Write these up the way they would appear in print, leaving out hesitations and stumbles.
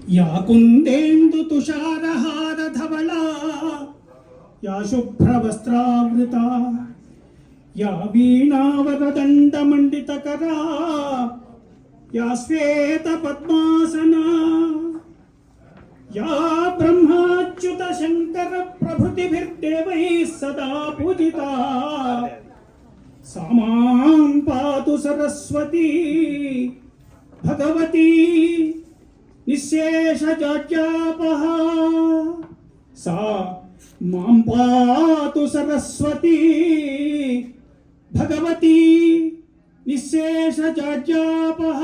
या कुन्देन्दु तुषारहार धवला या शुभ्रवस्त्रावृता या वीणावरदण्डमण्डितकरा या श्वेतपद्मासना या ब्रह्माच्युत शङ्कर प्रभृतिभिर्देवैः सदा पूजिता सा मां पातु सरस्वती भगवती निःशेषजाड्यापः सा मां पातु सरस्वती भगवती निःशेषजाड्यापः.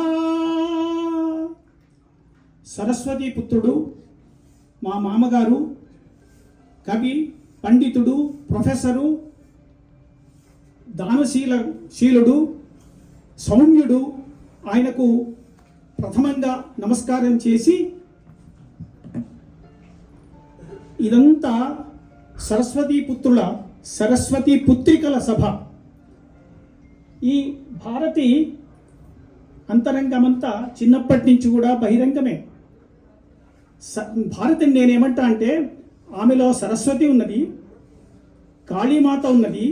సరస్వతి పుత్రుడు మా మామగారు కవి, పండితుడు, ప్రొఫెసరు, దానశీలుడు, సౌమ్యుడు. ఆయనకు ప్రథమంగా నమస్కారం చేసి, ఇదంతా సరస్వతీ పుత్రికల సభ. ఈ భారతి అంతరంగమంతా చిన్నప్పటి నుంచి కూడా బహిరంగమే. భారతిని నేనేమంటా అంటే, ఆమెలో సరస్వతి ఉన్నది, కాళీమాత ఉన్నది,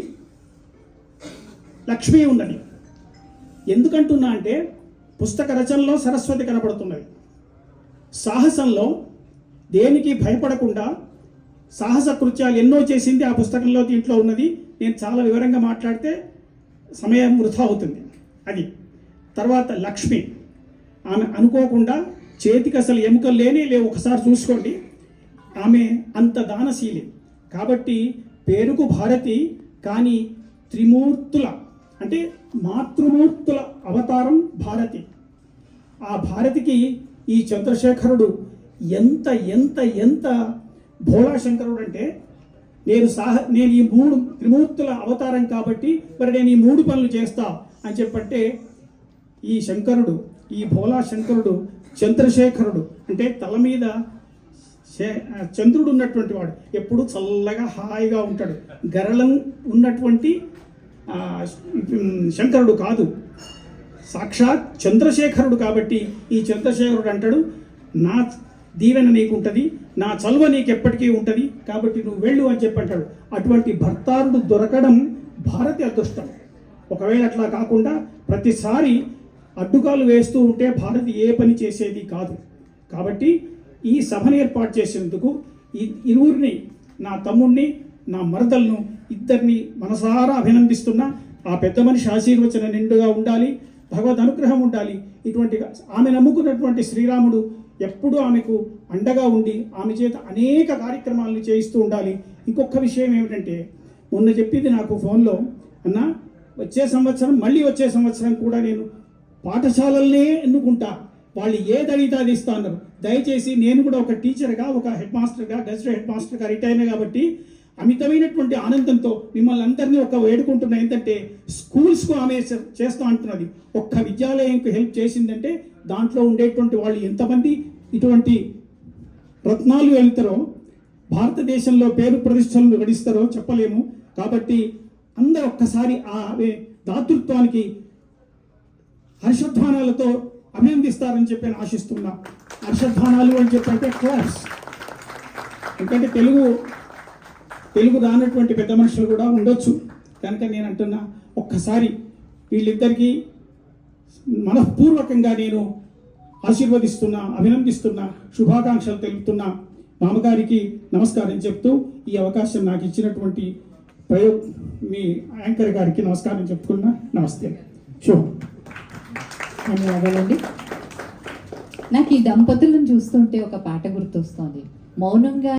లక్ష్మి ఉన్నది. ఎందుకంటున్నా అంటే, పుస్తక రచనలో సరస్వతి కనపడుతున్నది. సాహసంలో దేనికి భయపడకుండా సాహస కృత్యాలు ఎన్నో చేసింది ఆ పుస్తకంలో, దీంట్లో ఉన్నది. నేను చాలా వివరంగా మాట్లాడితే సమయం వృధా అవుతుంది. అది తర్వాత లక్ష్మి, ఆమె అనుకోకుండా చేతికి అసలు ఎముకలు లేవు, ఒకసారి చూసుకోండి. ఆమె అంత దానశీలి కాబట్టి పేరుకు భారతి, కానీ త్రిమూర్తుల అంటే మాతృమూర్తుల అవతారం భారతి. ఆ భారతికి ఈ చంద్రశేఖరుడు ఎంత ఎంత ఎంత భోళాశంకరుడు అంటే, నేను ఈ మూడు త్రిమూర్తుల అవతారం కాబట్టి మరి నేను ఈ మూడు పనులు చేస్తా అని చెప్పంటే, ఈ శంకరుడు, ఈ భోలా శంకరుడు చంద్రశేఖరుడు అంటే తల మీద చంద్రుడు ఉన్నటువంటి వాడు, ఎప్పుడు చల్లగా హాయిగా ఉంటాడు. గరళం ఉన్నటువంటి శంకరుడు కాదు, సాక్షాత్ చంద్రశేఖరుడు. కాబట్టి ఈ చంద్రశేఖరుడు అంటాడు, నా దీవెన నీకుంటుంది, నా చల్వ నీకు ఎప్పటికీ ఉంటుంది, కాబట్టి నువ్వు వెళ్ళు అని చెప్పంటాడు. అటువంటి భర్తారుడు దొరకడం భారతి అదృష్టం. ఒకవేళ అట్లా కాకుండా ప్రతిసారి అడ్డుకాలు వేస్తూ ఉంటే భారతి ఏ పని చేసేది కాదు. కాబట్టి ఈ సభను ఏర్పాటు చేసేందుకు ఇరువురిని, నా తమ్ముడిని, నా మరదలను, ఇద్దరిని మనసారా అభినందిస్తున్నా. ఆ పెద్ద మనిషి ఆశీర్వచన నిండుగా ఉండాలి, భగవద్ అనుగ్రహం ఉండాలి. ఇటువంటి ఆమె నమ్ముకున్నటువంటి శ్రీరాముడు ఎప్పుడూ ఆమెకు అండగా ఉండి ఆమె చేత అనేక కార్యక్రమాలను చేయిస్తూ ఉండాలి. ఇంకొక విషయం ఏమిటంటే, మొన్న చెప్పింది నాకు ఫోన్లో, అన్న వచ్చే సంవత్సరం కూడా నేను పాఠశాలల్నే ఎన్నుకుంటా, వాళ్ళు ఏది అడిగితే అది ఇస్తా అన్నారు. దయచేసి నేను కూడా ఒక టీచర్గా, ఒక హెడ్ మాస్టర్గా, గెస్ట్ హెడ్ మాస్టర్గా రిటైర్ అయినా కాబట్టి అమితమైనటువంటి ఆనందంతో మిమ్మల్ని అందరినీ ఒక వేడుకుంటున్నా. ఏంటంటే, స్కూల్స్కు ఆమె చేస్తూ అంటున్నది. ఒక్క విద్యాలయంకు హెల్ప్ చేసిందంటే దాంట్లో ఉండేటువంటి వాళ్ళు ఎంతమంది ఇటువంటి రత్నాలు వెళ్తారో, భారతదేశంలో పేరు ప్రతిష్టలను గడిస్తారో చెప్పలేము. కాబట్టి అందరూ ఒక్కసారి ఆమె దాతృత్వానికి హర్షధ్వానాలతో అభినందిస్తారని చెప్పి ఆశిస్తున్నా. హర్షధ్వానాలు అని చెప్పంటే క్లాస్, ఎందుకంటే తెలుగు రానటువంటి పెద్ద మనుషులు కూడా ఉండొచ్చు. కనుక నేను అంటున్నా, ఒక్కసారి వీళ్ళిద్దరికీ మనఃపూర్వకంగా నేను ఆశీర్వదిస్తున్నా, అభినందిస్తున్నా, శుభాకాంక్షలు తెలుపుతున్నా. మామగారికి నమస్కారం చెప్తూ ఈ అవకాశం నాకు ఇచ్చినటువంటి మీ యాంకర్ గారికి నమస్కారం చెప్పుకున్నా. నమస్తే, శుభం. ధన్యవాదాలండి. నాకు ఈ దంపతులను చూస్తుంటే ఒక పాట గుర్తొస్తోంది. మౌనంగా